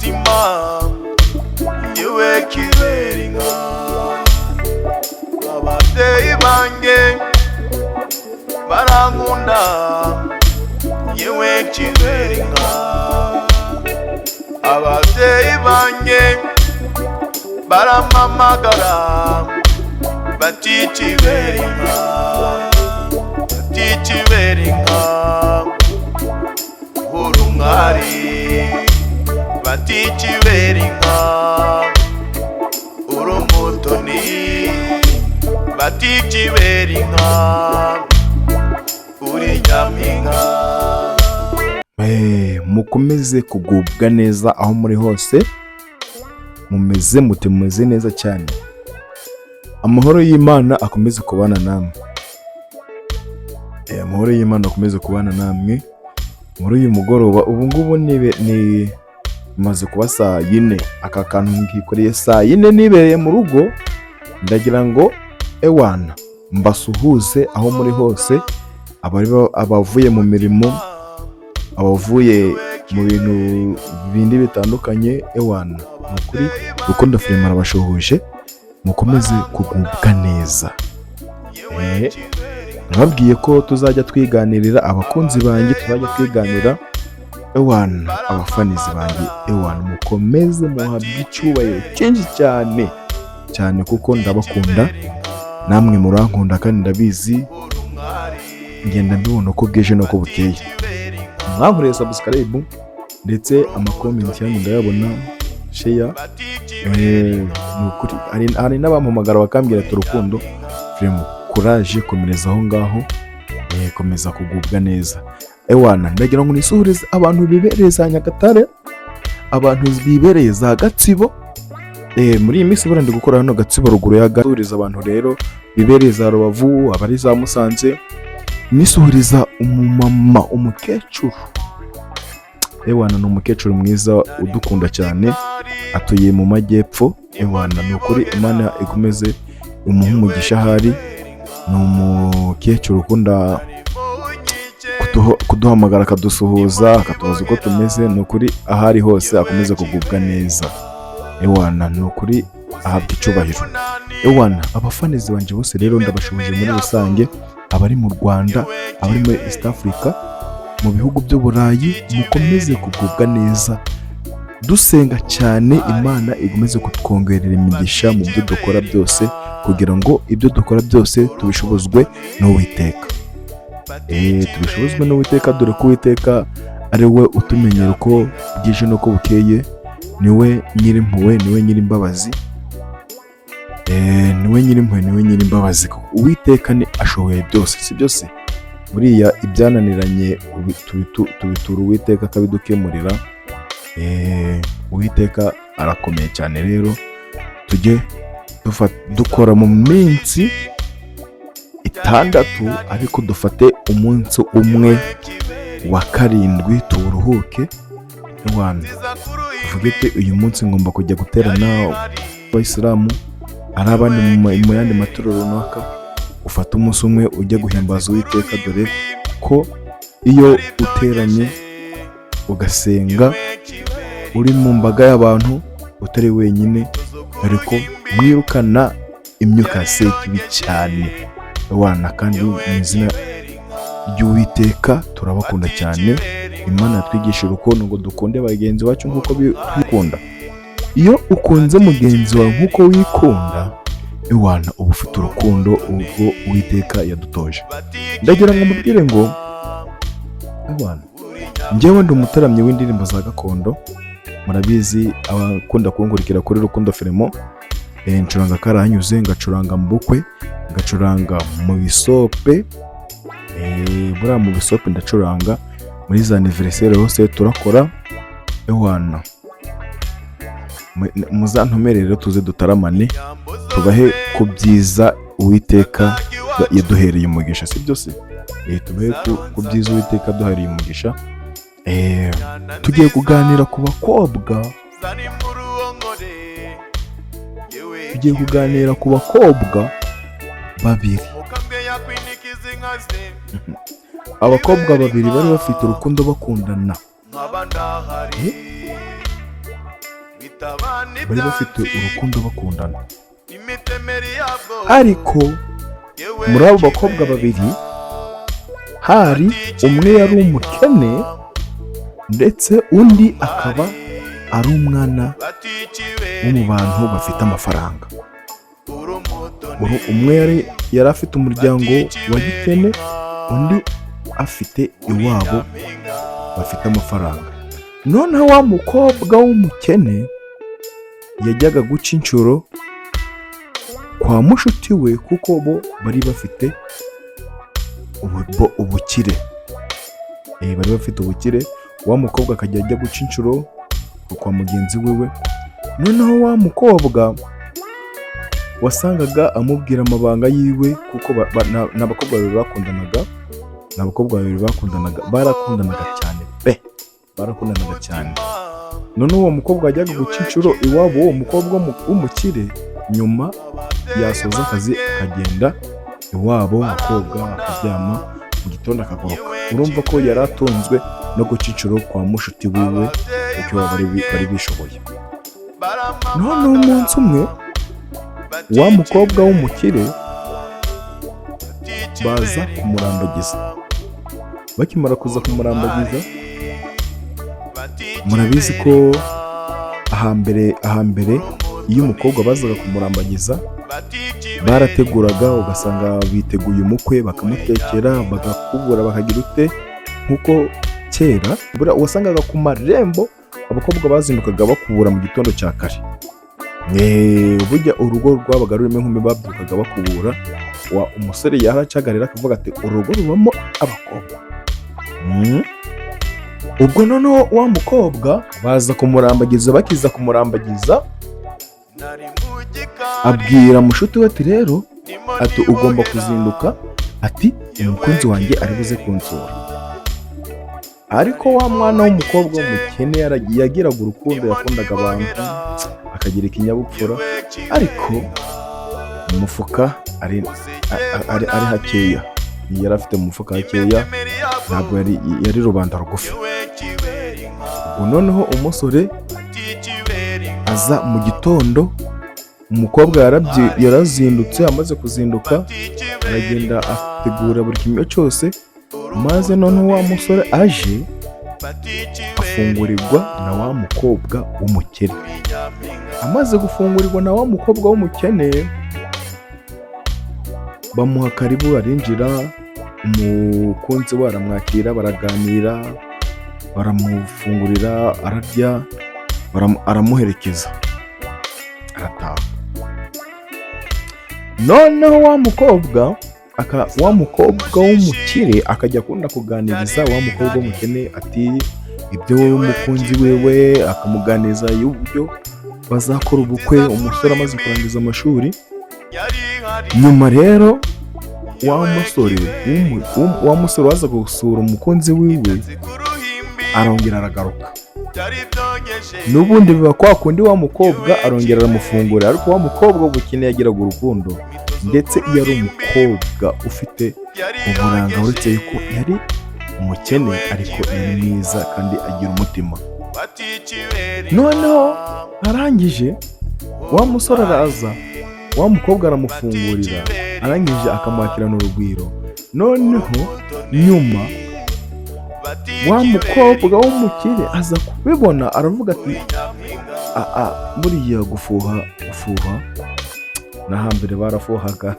mutima yewe kiberinka ababyeyi banjye barankunda yewe kiberinka ababyeyi banjye barampamagara bati kiberinka bati kiberinka urumwari bati kiberinka urumutoni bati kiberinka uri nyampinga. Mukomeze kugubwa neza aho muri hose, mumeze neza cyane. Amahoro y'Imana akomeze kubana namwe. Amahoro y'Imana akomeze kubana namwe muri uyu mugoroba. Ubu ngubu ni maze kuba saa 4. Aka kantu ngikoreye saa 4 nibereye mu rugo. Ndagira ngo ewana mbasuhuze aho muri hose, abavuye mu mirimo, abavuye mu bintu bindi bitandukanye. Ewana nukuri Rukundo Frema arabashuhuje, mukomeze kugubwa neza. Nababwiye ko tuzajya twiganirira, abakunzi banjye tuzajya twiganira. Ewana abafanizi banjye, ewana mukomeze muhabwe icyubahiro cyinshi cyane kuko ndabakunda, namwe murankunda kandi ndabizi, ngenda mbibona ko bwije no ko bukeye. Mwankoreye subscribe ndetse amakomenti yanyu ndayabona, share. Nukuri hari n'abampamagara bakambwira ati Rukundo Frema courage, komereza aho ngaho, komeza kugubwa neza. Ewana ndagira ngo nisuhurize abantu bibereye za Nyagatare, abantu bibereye za Gatsibo. Muri iyi minsi barandi gukora hano Gatsibo ruguru ya Gaturiza. Abantu rero bibereye za Rubavu, abari za Musanze, nisuhuriza umumama, umukecuru. Ewana ni umukecuru mwiza udukunda cyane, atuye mu majyepfo. Ewana nukuri Imana ikomeze umugisha ahari. Ni umukecuru ukunda kuduhamagara akadusuhuza, akatubaza uko tumeze. Nukuri ahari hose akomeze kugubwa neza. Ewana nukuri ahabwa icyubahiro. Ewana abafanizi banje bose rero ndabashubije muri rusange, abari mu Rwanda, abari muri East Africa, mu bihugu by'Uburayi, mukomeze kugubwa neza. Dusenga cyane Imana igomeze kutwongerera imigisha mu byo dukora byose, kugira ngo ibyo dukora byose tubishobozwe n'Uwiteka. Tubishobozwe n'Uwiteka, dore ko Uwiteka ari we utumenyera uko bwije no ko bukeye. Niwe nyirimpuhwe, niwe nyirimbabazi. Niwe nyirimpuhwe, niwe nyirimbabazi. Uwiteka ni ashoboye byose, si byose. Buriya ibyananiranye tubitura Uwiteka akabidukemurira. Uwiteka arakomeye cyane. Rero tujye dukora mu minsi 6, ariko dufate umunsi umwe wa 7 turuhuke. Rwanda uvugete uyu munsi ngomba kujya guterana Abayisilamu, ari abandi mu yandi matorero runaka. Ufata umunsi umwe ujya guhimbaza Uwiteka, dore ko iyo uteranye ugasenga uri mu mbaga y'abantu utari wenyine, ariko mwirukana imyuka sekibi cyane. Wana kandi mu izina ry'Uwiteka turabakunda cyane. Imana twigisha urukundo ngo dukunde bagenzi bacu nk'uko bikunda. Iyo ukunze mugenzi wawe nk'uko wikunda, ewana uba ufite urukundo ubwo Uwiteka yadutoje. Ndagira ngo mubwire ngo ewana njyewe ndi umutaramyi w'indirimbo za gakondo. Murabizi abakunda kunkurikira kuri Rukundo Frema, ncuranga karahanyuze, ngacuranga mu bukwe, ngacuranga mu bisope. Buriya mu bisope ndacuranga, muri za anniversaire hose turakora. Ewana muzantumere rero tuze dutaramane, tubahe ku byiza Uwiteka yaduhereye umugisha, si byose. Tubahe ku byiza Uwiteka yaduhereye umugisha. Tugiye kuganira ku bakobwa. Tugiye kuganira ku bakobwa babiri. Abakobwa babiri bari bafite urukundo bakundana. bari bafite urukundo bakundana. Ariko muri abo bakobwa babiri hari umwe yari umukene ndetse undi akaba ari umwana wo mu bantu bafite amafaranga. Umwe yari afite umuryango wa gikene, undi afite iwabo bafite amafaranga. Noneho wa mukobwa w'umukene yajyaga guca inshuro kwa mushuti we kuko bo bari bafite ubukire. Bari bafite ubukire. Wa mukobwa akajya ajya guca inshuro kwa mugenzi we. Noneho wa mukobwa wasangaga amubwira amabanga yiwe kuko n'abakobwa babiri barakundanaga cyane. Noneho uwo mukobwa yajyaga guca inshuro iwabo uwo mukobwa w'umukire, nyuma yasoza akazi akagenda iwabo umukobwa akaryama, mu gitondo akagaruka. Urumva ko yari atunzwe no guca inshuro kwa mushuti wiwe kuko bari bishoboye. Noneho umunsi umwe wa mukobwa w'umukire baza kumurambagiza. Bakimara kuza kumurambagiza, murabizi ko ahambere iyo umukobwa bazaga kumurambagiza barateguraga, ugasanga biteguye umukwe, bakamutekera, bagakubura, bakagira ute. Nkuko kera wasangaga ku marembo abakobwa bazindukaga bakubura mu gitondo cya kare. Burya urugo rwabaga rurimo inkumi babyukaga bakubura. Umusore yaracagarira akavuga ati urugo rubamo abakobwa. Ubwo noneho wa mukobwa baza kumurambagiza. Bakiza kumurambagiza abwira mushuti we ati rero ati ugomba kuzinduka, ati umukunzi wanjye ari buze kunsura. Ariko wa mwana w'umukobwa w'umukene yagiraga urukundo, yakundaga abantu, akagira ikinyabupfura, ariko umufuka ari hakeya. Yari afite mu mufuka hakeya, ntabwo yari rubanda rugufi. Ubwo noneho umusore aza mu gitondo, umukobwa yarazindutse. Amaze kuzinduka aragenda ategura buri kimwe cyose, maze noneho wa musore aje afungurirwa na wa mukobwa w'umukene. Amaze gufungurirwa na wa mukobwa w'umukene, bamuha karibu, arinjira. Umukunzi we aramwakira, baraganira, baramufungurira, ararya, aramuherekeza, arataha. Noneho wa mukobwa w'umukire akajya akunda kuganiriza wa mukobwa w'umukene ati ibyo umukunzi wewe, akamuganiriza y'uburyo bazakora ubukwe umusore amaze kurangiza amashuri. Nyuma rero wa musore waza gusura umukunzi wiwe arongera aragaruka. N'ubundi biba kwa kundi wa mukobwa arongera aramufungura. Ariko wa mukobwa w'ubukene yagiraga urukundo, ndetse iyo ari umukobwa ufite uburanga, uretse yuko yari umukene ariko yari mwiza kandi agira umutima. Noneho arangije wa musore araza, wa mukobwa aramufungurira, arangije akamwakirana urugwiro. Noneho nyuma wa mukobwa w'umukire aza kubibona, aravuga ati buriya gufuha n'ahambere barafuhaga.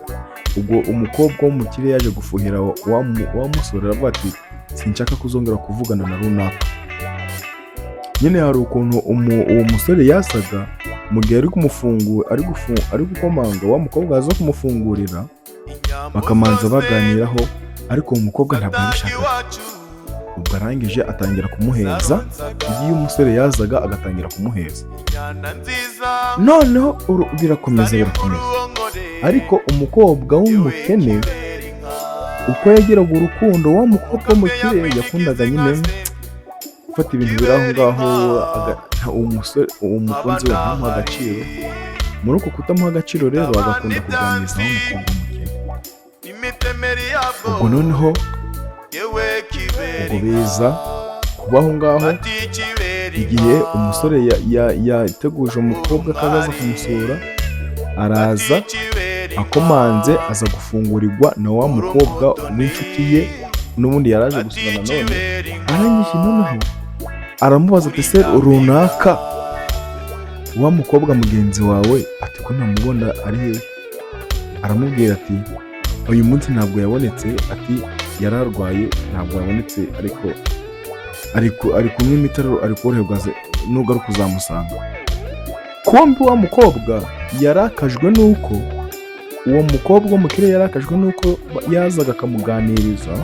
Ubwo umukobwa w'umukire yaje gufuhira wa musore, aravuga ati sinshaka kuzongera kuvugana na runaka. Nyine hari ukuntu uwo musore yasaga mu gihe ari gukomanga, wa mukobwa aza kumufungurira, bakamanza baganiraho, ariko uwo mukobwa ntabwo yabishakaga. Ubwo arangije atangira kumuheza, iyo umusore yazaga agatangira kumuheza. Noneho birakomeza, ariko umukobwa w'umukene uko yagiraga urukundo, wa mukobwa w'umukire yakundaga nyine gufata ibintu biri aho ngaho. Uwo mukunzi we ntamuha agaciro. Muri uko kutamuha agaciro rero agakunda kuganiriza wa mukobwa w'umukene. Ubwo noneho ubwo biza kubaho ngaho, igihe umusore yateguje umukobwa ko azaza kumusura, araza akomanze, aza gufungurirwa na wa mukobwa w'inshuti ye n'ubundi yaraje gusura nanone. Arangije noneho aramubaza ati se runaka, wa mukobwa mugenzi wawe ati ko ntamubona ari he? Aramubwira ati uyu munsi ntabwo yabonetse, ati yararwaye ntabwo yabonetse, ariko ari kumwe n'imitaro, ari koroherwa nugaruka uzamusanga. Kumbe wa mukobwa yarakajwe nuko uwo mukobwa w'umukire yarakajwe nuko yazaga akamuganiriza,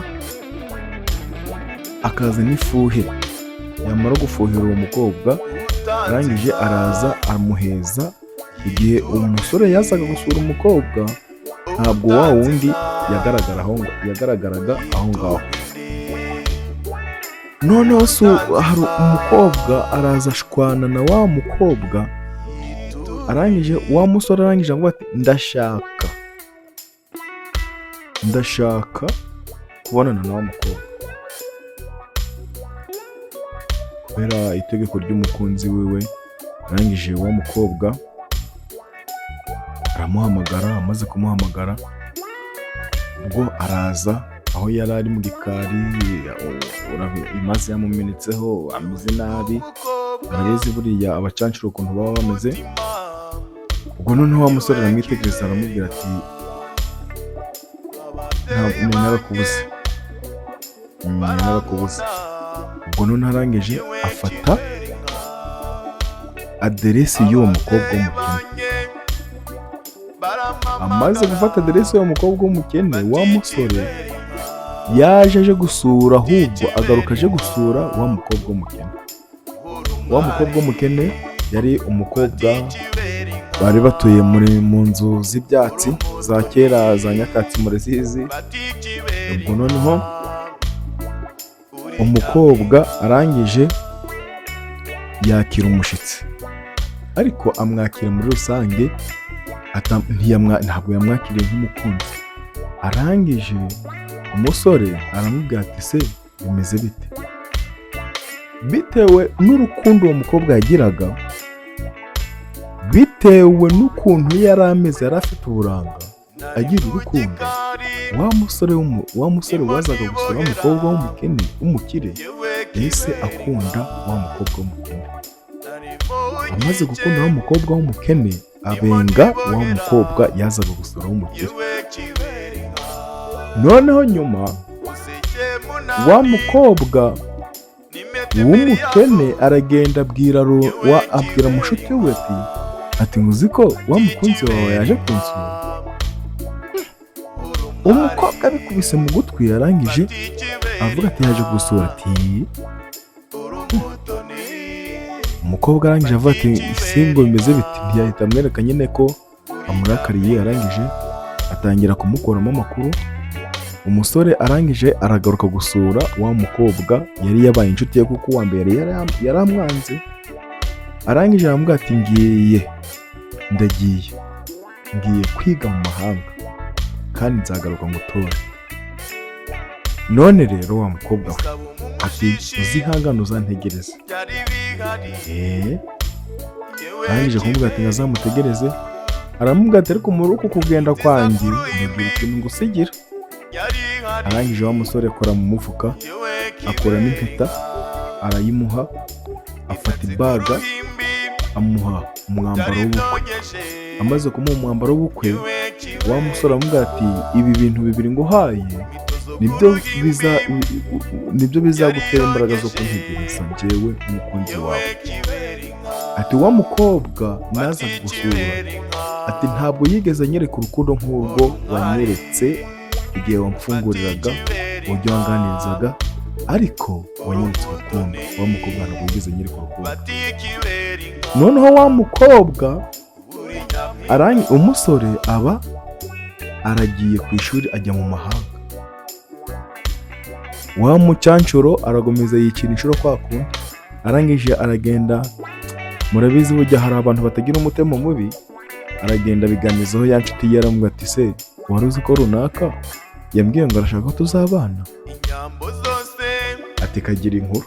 akaza n'ifuhe, yamara gufuhira uwo mukobwa arangije araza amuheza. Igihe umusore yazaga gusura umukobwa ntabwo wa wundi yagaragaraga aho ngaho. Noneho hari umukobwa araza ashwana na wa mukobwa, arangije wa musore arangije avuga ati ndashaka kubonana na wa mukobwa, kubera itegeko ry'umukunzi wiwe. Arangije wa mukobwa aramuhamagara, amaze kumuhamagara ubwo araza aho yari ari mu gikari, imaze yamumenetseho, ameze nabi, arabizi buriya abacancuro ukuntu baba bameze. Ubwo noneho wa musore aramwitegereza, aramubwira ati ntabwo narakubuze. Ubwo noneho arangije afata aderesi y'uwo mukobwa w'umukene. Amaze gufata aderesi y'uwo mukobwa w'umukene, wa musore yaje aje gusura, ahubwo agaruka aje gusura wa mukobwa w'umukene. Wa mukobwa w'umukene yari umukobwa bari batuye mu nzu z'ibyatsi za kera za nyakatsi murazizi. Ubwo noneho umukobwa arangije yakira umushitsi, ariko amwakira muri rusange, ntabwo yamwakiriye nk'umukunzi. Arangije umusore aramubwira ati se bimeze bite? Bitewe n'urukundo uwo mukobwa yagiraga, bitewe n'ukuntu yari ameze, yari afite uburanga, agira urukundo, wa musore wazaga gusura umukobwa w'umukire yahise akunda wa mukobwa w'umukene. Amaze gukunda wa mukobwa w'umukene, abenga wa mukobwa yazaga gusura w'umukire. Noneho nyuma wa mukobwa w'umukene aragenda abwira mushuti we ati nguzi ko wa mukunzi wawe yaje kunsura. Umukobwa abikubise mu gutwi, yarangije avuga ati yaje gusura. Ati umukobwa arangije avuga ati simbo bimeze biti, ntiyahita amwereka nyine ko amurakariye. Arangije atangira kumukuramo amakuru. Umusore arangije aragaruka gusura wa mukobwa yari yabaye inshuti ye, kuko uwa mbere yari amwanze. Arangije aramubwira ati ngiye kwiga mu mahanga kandi nzagaruka ngutore. None rero wa mukobwa ati uzihangane uzantegereze. Arangije kumubwira ati nkazamutegereze. Aramubwira ati ariko muri uku kugenda kwanjye ndagira ikintu ngusigira. Arangije wa musore akora mu mufuka, akuramo impeta arayimuha, afata ibaga amuha umwambaro w'ubukwe. Amaze kumuha umwambaro w'ubukwe, wa musore aramubwira ati ibi bintu bibiri nguhaye nibyo bizagutera imbaraga zo kuntegereza njyewe umukunzi wawe. Ati wa mukobwa naza gusura, ati ntabwo yigeze anyereka urukundo nk'urwo wanyeretse igihe wamfunguriraga, uburyo wanganirizaga, ariko wanyeretse urukundo. Wa mukobwa ntabwo yigeze anyereka urukundo. Noneho wa mukobwa umusore aba aragiye ku ishuri, ajya mu mahanga. Wa mucancuro aragomeza yikira inshuro kwa kundi. Arangije aragenda, murabizi burya hari abantu batagira umutima mubi. Aragenda biganizaho ya nshuti ye, aramubwira ati se wari uzi ko runaka yambwiye ngo arashaka ko tuzabana? Ati kagira inkuru.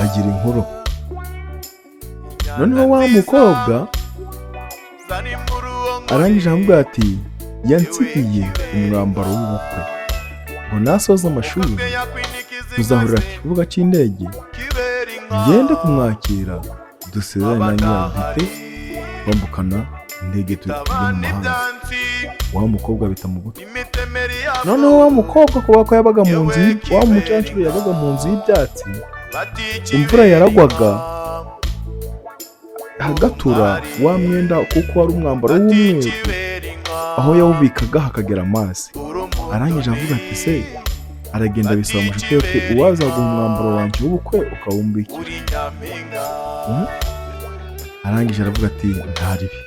agira inkuru. Noneho wa mukobwa arangije aramubwira ati yansigiye umwambaro w'ubukwe ngo nasoza amashuri tuzahurira ku kibuga cy'indege ngende kumwakira dusezerane na nyirabwite bambukana indege tujya mu mahanga. Wa mukobwa bita mu gutwi. Noneho wa mukobwa kuba ko yabaga mu nzu, wa mucancuro yabaga mu nzu y'ibyatsi, imvura yaragwaga hagatura wa mwenda kuko wari umwambaro w'umweru, aho yawubikaga hakagera amazi. Arangije avuga ati se aragenda bisaba mushuti we ko uwazaguha umwambaro wanjye w'ubukwe ukawumbikira. Arangije aravuga ati ntaribi.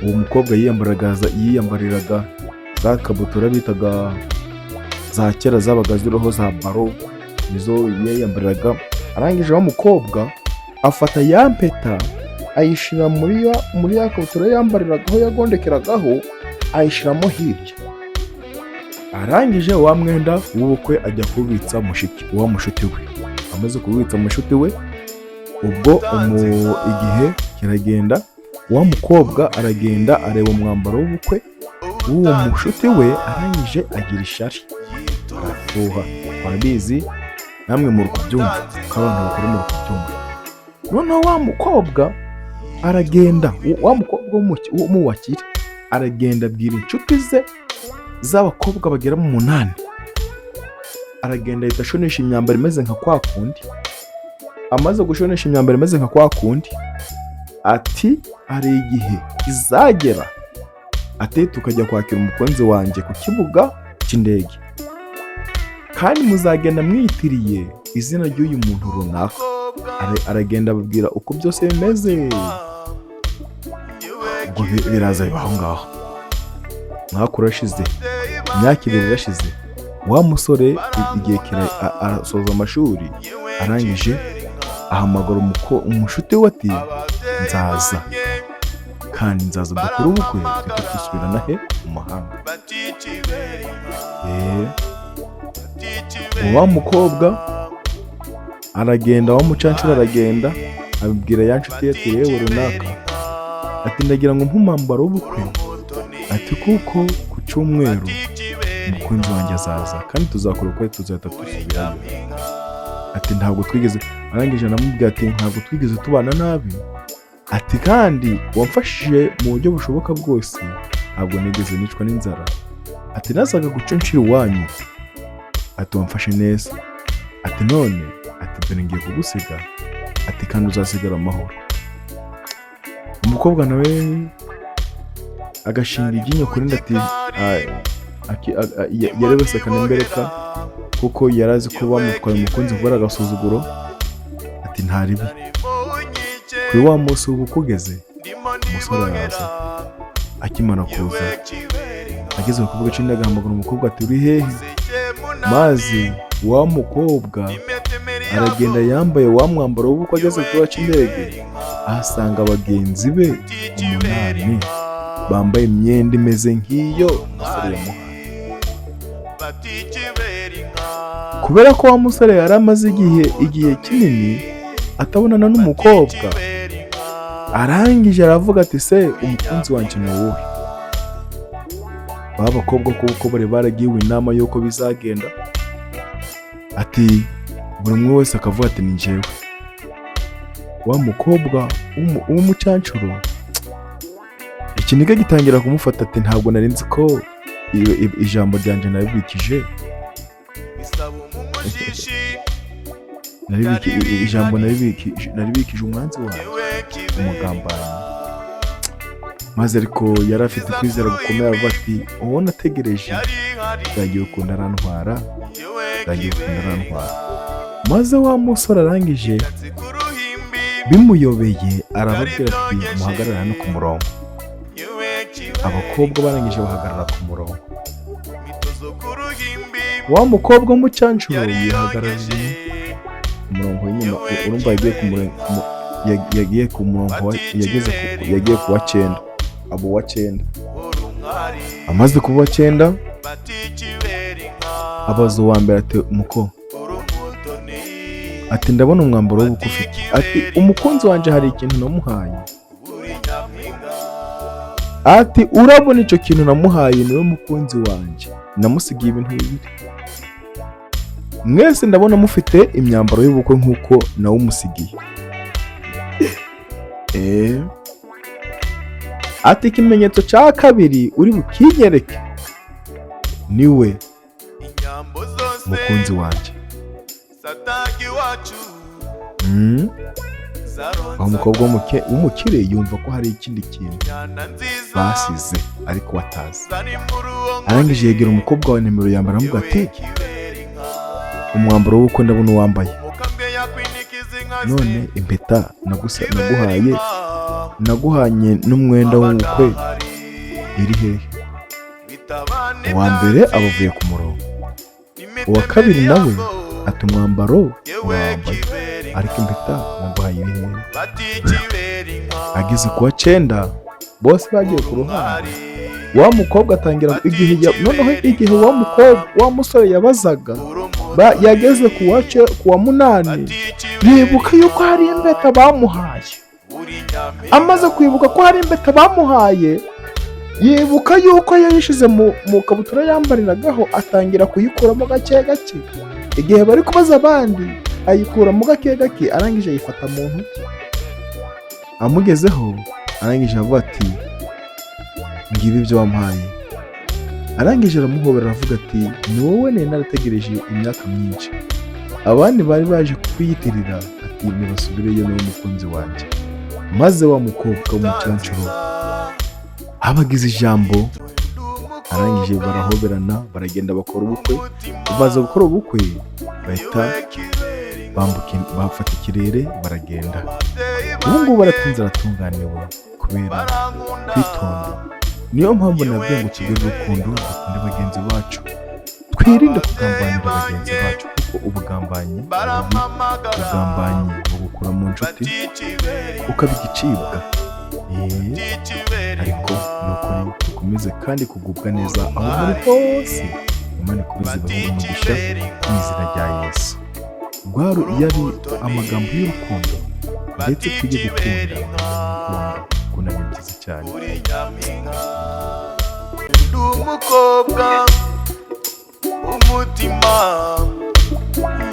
Uwo mukobwa yiyambariraga za kabutura bitaga za kera zabaga ziriho za baro, nizo yiyambariraga. Arangije wa mukobwa afata ya mpeta ayishira muri ya kabutura yambariragaho yagondekeragaho, ayishiramo hirya. Arangije wa mwenda w'ubukwe ajya kubitsa wa mushuti we. Amaze kubitsa mushuti we, ubwo igihe kiragenda, wa mukobwa aragenda areba umwambaro w'ubukwe w'uwo mushuti we. Arangije agira ishari arafuha. Murabizi namwe muri kubyumva ko abantu bakuru muri kubyumva. Noneho wa mukobwa aragenda, wa mukobwa w'umuwakire aragenda abwira inshuti ze z'abakobwa bagera mu 8. Aragenda ahita ashonesha imyambaro imeze nka kwa kundi. Amaze gushonesha imyambaro imeze nka kwa kundi, ati hari igihe izagera ati tukajya kwakira umukunzi wanjye ku kibuga cy'indege, kandi muzagenda mwitiriye izina ry'uyu muntu runaka. Aragenda ababwira uko byose bimeze. Ubwo biraza bibaho ngaho. Mwaka urashize, imyaka 2 irashize, wa musore igihe arasoza amashuri, arangije ahamagara umushuti we ati nzaza, kandi nzaza dukora ubukwe dusubirana he mu mahanga. Wa mukobwa aragenda, wa mucancuro aragenda abibwira ya nshuti ye ati yewe runaka, ati ndagira ngo mpumambaro w'ubukwe, ati kuko ku cyumweru umukunzi wanjye azaza kandi tuzakora ubukwe tuzahita dusubirayo. Ati ntabwo twigeze. Arangije anamubwira ati ntabwo twigeze tubana nabi, ati kandi wamfashije mu buryo bushoboka bwose, ntabwo nigeze nicwa n'inzara. Ati nazaga gucunshira iwanyu, ati wamfashe neza, ati none ati dore ngiye kugusiga, ati kandi uzasigara amahoro. Umukobwa nawe agashinga iryinyo kuri nda ati yarebe sekana imbereka kuko yarazi ko bamutwaye umukunzi vuba agasuzuguro. Ati ntaribi. Kuri wa munsi w'ubukwe ugeze, umusore araza. Akimara kuza ageze ku kibuga cy'indege ahamagara umukobwa ati uri hehe? Maze wa mukobwa aragenda yambaye wa mwambaro w'ubukwe. Ageze ku kibuga cy'indege ahasanga abagenzi be 8 bambaye imyenda imeze nk'iyo umusore yamuhaye. Kubera ko wa musore yari amaze igihe kinini atabonana n'umukobwa, arangije aravuga ati se umukunzi wanjye ni wowe? Ba bakobwa kuko bari baragiwe inama y'uko bizagenda, ati buri umwe wese akavuga ati ni njyewe. Wa mukobwa w'umucancuro ikiniga gitangira kumufata ati ntabwo nari nzi ko ijambo ryanje nabibikije. Ijambo naribikije umwanzi wawe umugambanyi. Maze ariko yari afite kwizera gukomeye avuga ati uwo nategereje yagiye ukunda arantwara. Maze wa musore arangije bimuyobeye arababwira ati muhagarara hano ku murongo. Abakobwa barangije bahagarara ku murongo. Wa mukobwa w'umucancuro yihagarariye umurongo w'inyuma. Urumva yagiye ku murongo yagiye ku wa 9. Abo wa 9 amaze kuba 9 abaza uwa mbere ati muko ati ndabona umwambaro w'ubukwe ufite, ati umukunzi wanje hari ikintu namuhaye, ati urabona icyo kintu namuhaye niwe mukunzi wanje, namusigiye ibintu bibiri, mwese ndabona mufite imyambaro y'ubukwe nk'uko nawe umusigiye. Ati ikimenyetso cya kabiri uri bukinyereke niwe mukunzi wanje. Aho umukobwa w'umukire yumva ko hari ikindi kintu basize ariko watazi, arangije yegera umukobwa wa nimero yambara amuga ati umwambaro w'ubukwe ndabona uwambaye, none impeta naguhanye n'umwenda w'ubukwe iri hehe? Uwa mbere abavuye ku murongo, uwa kabiri nawe ati umwambaro wambaye ariko impeta naguhaye iri hehe? Ageze ku wa 9 bose bagiye ku ruhande, wa mukobwa atangira igihe wa musore yabazaga yageze ku wa 8 yibuka yuko hari impeta bamuhaye. Amaze kwibuka ko hari impeta bamuhaye, yibuka yuko yayishize mu kabutura yambariragaho, atangira kuyikuramo gake gake. Igihe bari kubaza abandi ayikuramo gake gake, arangije ayifata mu ntoki. Amugezeho arangije avuga ati ngibi ibyo wampaye. Arangije aramuhobera aravuga ati ni wowe nari narategereje imyaka myinshi, abandi bari baje kukwiyitirira, ati nibasubireyo niwe mukunzi wanjye. Maze wa mukobwa w'umucancuro abagize ijambo, arangije barahoberana baragenda bakora ubukwe. Bamaze gukora ubukwe bahita bafata ikirere baragenda. Ubu ngubu baratunze aratunganiwe kubera kwitonda. Niyo mpamvu nabwiye ngo tugire urukundo, dukunde bagenzi bacu, twirinde kugambanira bagenzi bacu, kuko ubugambanyi bugukura mu nshuti ukaba igicibwa. Ariko nukuri dukomeze kandi kugubwa neza aho muri hose, Imana ikomeze ibahe umugisha mu izina rya Yesu. Yari amagambo y'urukundo, ndetse tujye gukunda ni byiza cyane. Ndi umukobwa umutima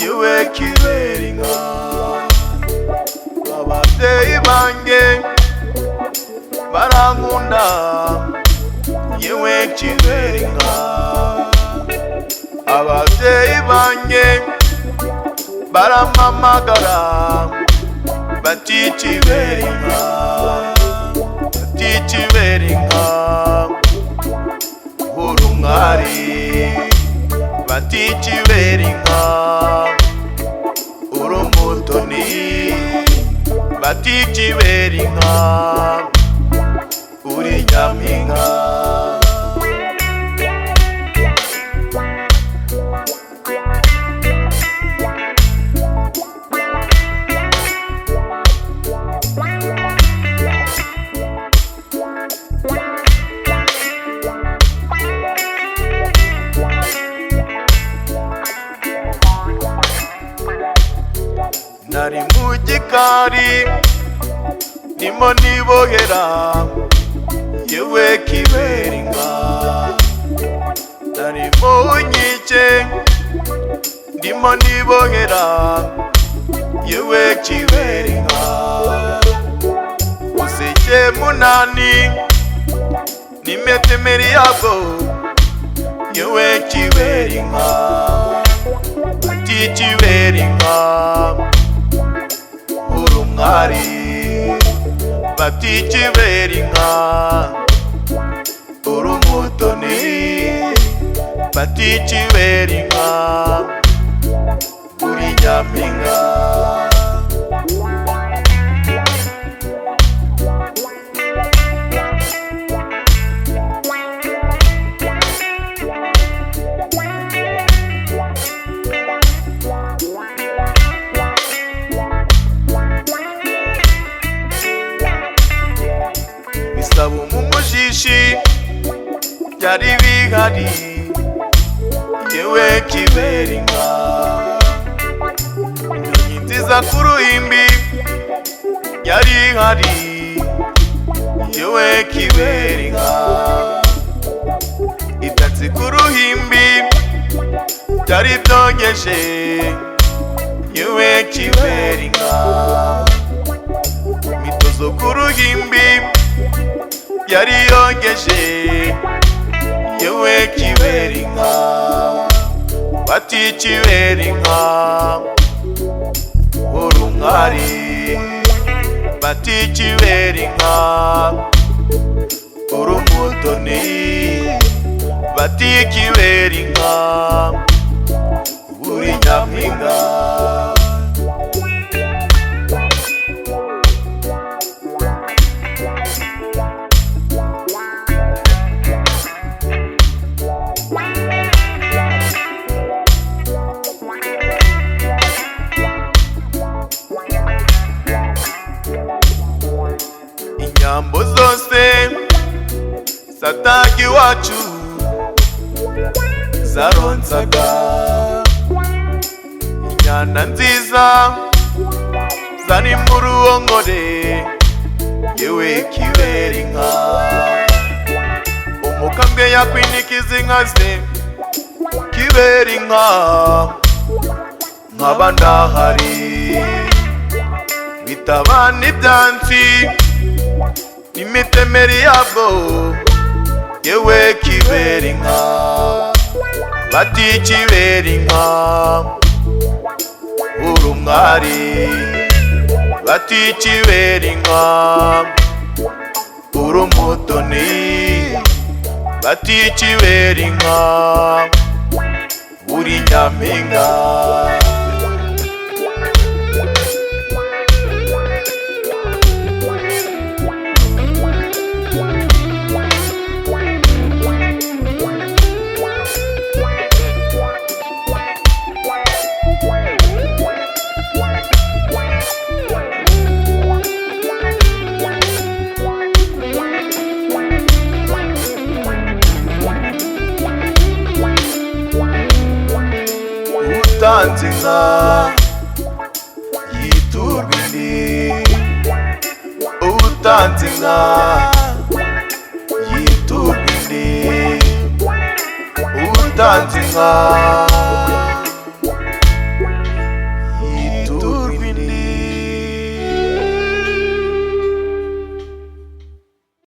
yewe kibera inka, ababyeyi banjye barankunda yewe kibera inka, ababyeyi banjye barampamagara bati kibera inka, bati kibera inka uri umwari, bati kibera inka uri umutoni, bati kibera inka uri nyampinga. Nari mu gikari ndimo nibohera yewe kibera inka, nari mu nkike ndimo nibohera yewe kibera inka, useke munani n'imetemeri yabwo yewe kibera inka, bati kibera inka uri umwari, bati kibera inka uri umutoni, bati kibera inka uri nyampinga. Bisaba umumushishi byari bihari yewe kibera inka, inyoni nziza ku ruhimbi yari ihari, yewe kibera inka. Ibyatsi ku ruhimbi byari byogeje, yewe kibera inka. Imitozo ku ruhimbi yari yogeje, yewe kibera inka. Bati kibera inka uri umwari, bati kibera inka uri umutoni, bati kibera inka uri nyampinga. Inyambo zose sataki wacu zaronsaga, inyana nziza zari mu ruhongore, yewe kibera inka. Umukambwe yakwinikiza inka ze, kibera inka nkaba ndahari. Bitaba n'ibyansi n'imitemeri yabwo, yewe kibera inka. Bati kibera inka uri umwari, bati kibera inka uri umutoni, bati kibera inka uri nyampinga. Utanze inka yiturwa indi, utanze inka yiturwa indi, utanze inka